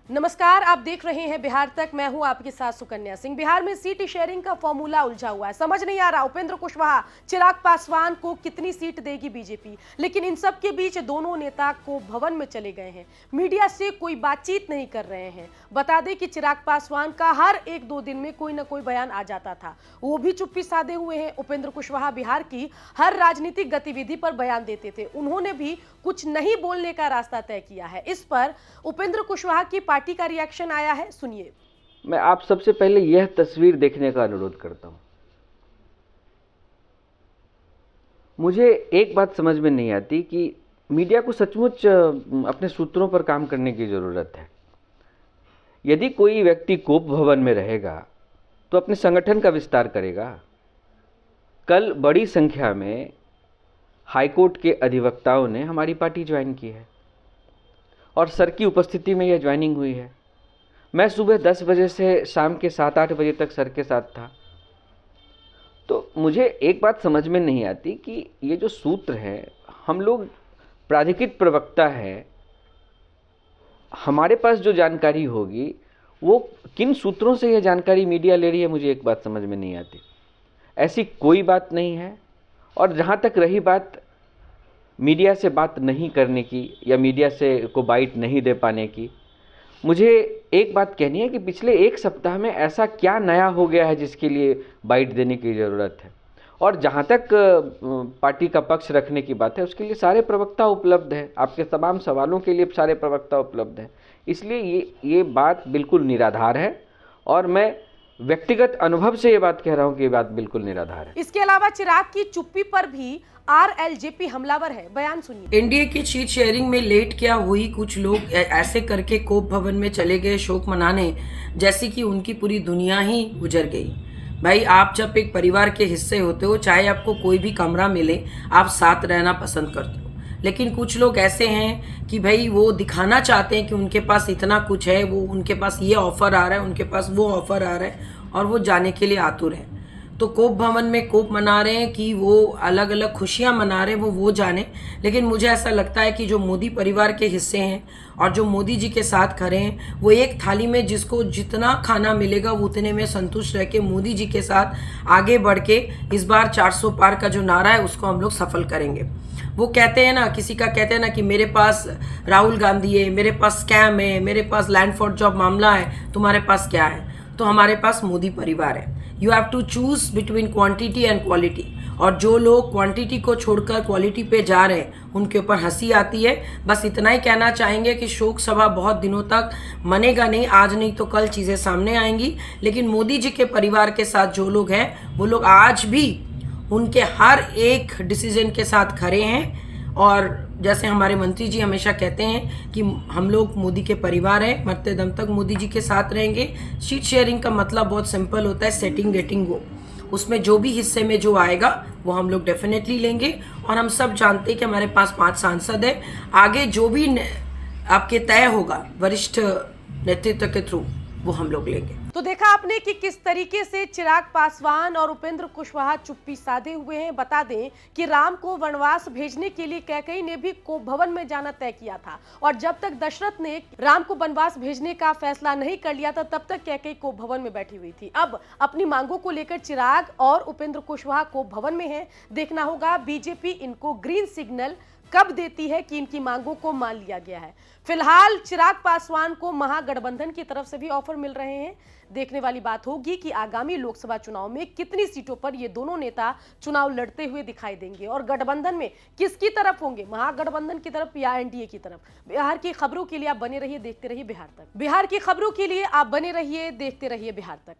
नमस्कार, आप देख रहे हैं बिहार तक। मैं हूं आपके साथ सुकन्या सिंह। बिहार में सीट शेयरिंग का फॉर्मूला उलझा हुआ है। समझ नहीं आ रहा उपेंद्र कुशवाहा, चिराग पासवान को कितनी सीट देगी बीजेपी। लेकिन इन सब के बीच दोनों नेता को भवन में चले गए हैं, मीडिया से कोई बातचीत नहीं कर रहे हैं। बता दें कि चिराग पासवान का हर एक दो दिन में कोई ना कोई बयान आ जाता था, वो भी चुप्पी साधे हुए हैं। उपेंद्र कुशवाहा बिहार की हर राजनीतिक गतिविधि पर बयान देते थे, उन्होंने भी कुछ नहीं बोलने का रास्ता तय किया है। इस पर उपेंद्र कुशवाहा की पार्टी का रिएक्शन आया है, सुनिए। मैं आप सबसे पहले यह तस्वीर देखने का अनुरोध करता हूं। मुझे एक बात समझ में नहीं आती कि मीडिया को सचमुच अपने सूत्रों पर काम करने की जरूरत है। यदि कोई व्यक्ति कोप भवन में रहेगा तो अपने संगठन का विस्तार करेगा। कल बड़ी संख्या में हाईकोर्ट के अधिवक्ताओं ने हमारी पार्टी ज्वाइन की है और सर की उपस्थिति में यह ज्वाइनिंग हुई है। मैं सुबह 10 बजे से शाम के 7-8 बजे तक सर के साथ था। तो मुझे एक बात समझ में नहीं आती कि ये जो सूत्र है, हम लोग प्राधिकृत प्रवक्ता है, हमारे पास जो जानकारी होगी वो किन सूत्रों से यह जानकारी मीडिया ले रही है, मुझे एक बात समझ में नहीं आती। ऐसी कोई बात नहीं है। और जहाँ तक रही बात मीडिया से बात नहीं करने की या मीडिया से को बाइट नहीं दे पाने की, मुझे एक बात कहनी है कि पिछले एक सप्ताह में ऐसा क्या नया हो गया है जिसके लिए बाइट देने की ज़रूरत है। और जहाँ तक पार्टी का पक्ष रखने की बात है, उसके लिए सारे प्रवक्ता उपलब्ध हैं, आपके तमाम सवालों के लिए सारे प्रवक्ता उपलब्ध हैं। इसलिए ये बात बिल्कुल निराधार है और मैं व्यक्तिगत अनुभव से ये बात कह रहा हूँ कि ये बात बिल्कुल निराधार है। इसके अलावा चिराग की चुप्पी पर भी आरएलजेपी हमलावर है, बयान सुनिए। एनडीए की सीट शेयरिंग में लेट क्या हुई, कुछ लोग ऐसे करके कोप भवन में चले गए शोक मनाने, जैसे कि उनकी पूरी दुनिया ही गुजर गई। भाई, आप जब एक परिवार के हिस्से होते हो, चाहे आपको कोई भी कमरा मिले, आप साथ रहना पसंद करते हो। लेकिन कुछ लोग ऐसे हैं कि भाई वो दिखाना चाहते हैं कि उनके पास इतना कुछ है, वो उनके पास ये ऑफर आ रहा है, उनके पास वो ऑफर आ रहा है, और वो जाने के लिए आतुर हैं। तो कोप भवन में कोप मना रहे हैं कि वो अलग अलग खुशियां मना रहे हैं, वो जाने। लेकिन मुझे ऐसा लगता है कि जो मोदी परिवार के हिस्से हैं और जो मोदी जी के साथ खड़े हैं, वो एक थाली में जिसको जितना खाना मिलेगा वो उतने में संतुष्ट रह के मोदी जी के साथ आगे बढ़ के इस बार 400 पार का जो नारा है उसको हम लोग सफल करेंगे। वो कहते हैं ना, किसी का कहते हैं ना कि मेरे पास राहुल गांधी है, मेरे पास स्कैम है, मेरे पास लैंड फॉर जॉब मामला है, तुम्हारे पास क्या है? तो हमारे पास मोदी परिवार है। You have to choose between quantity and quality. और जो लोग क्वांटिटी को छोड़कर क्वालिटी पे जा रहे हैं, उनके ऊपर हंसी आती है। बस इतना ही कहना चाहेंगे कि शोक सभा बहुत दिनों तक मनेगा नहीं, आज नहीं तो कल चीज़ें सामने आएंगी। लेकिन मोदी जी के परिवार के साथ जो लोग हैं, वो लोग आज भी उनके हर एक डिसीजन के साथ खड़े हैं। और जैसे हमारे मंत्री जी हमेशा कहते हैं कि हम लोग मोदी के परिवार हैं, मरते दम तक मोदी जी के साथ रहेंगे। सीट शेयरिंग का मतलब बहुत सिंपल होता है, सेटिंग गेटिंग गो। उसमें जो भी हिस्से में जो आएगा वो हम लोग डेफिनेटली लेंगे। और हम सब जानते हैं कि हमारे पास 5 सांसद है। आगे जो भी आपके तय होगा वरिष्ठ नेतृत्व के थ्रू, वो हम लोग लेंगे। तो देखा आपने कि किस तरीके से चिराग पासवान और उपेंद्र कुशवाहा चुप्पी साधे हुए हैं। बता दें कि राम को वनवास भेजने के लिए कैकेयी ने भी कोप भवन में जाना तय किया था, और जब तक दशरथ ने राम को वनवास भेजने का फैसला नहीं कर लिया था, तब तक कैकेयी कोप भवन में बैठी हुई थी। अब अपनी मांगों को लेकर चिराग और उपेंद्र कुशवाहा कोप भवन में है। देखना होगा बीजेपी इनको ग्रीन सिग्नल कब देती है कि इनकी मांगों को मान लिया गया है। फिलहाल चिराग पासवान को महागठबंधन की तरफ से भी ऑफर मिल रहे हैं। देखने वाली बात होगी कि आगामी लोकसभा चुनाव में कितनी सीटों पर ये दोनों नेता चुनाव लड़ते हुए दिखाई देंगे और गठबंधन में किसकी तरफ होंगे, महागठबंधन की तरफ या एनडीए की तरफ। बिहार की खबरों के लिए आप बने रहिए, देखते रहिए बिहार तक। बिहार की खबरों के लिए आप बने रहिए, देखते रहिए बिहार तक।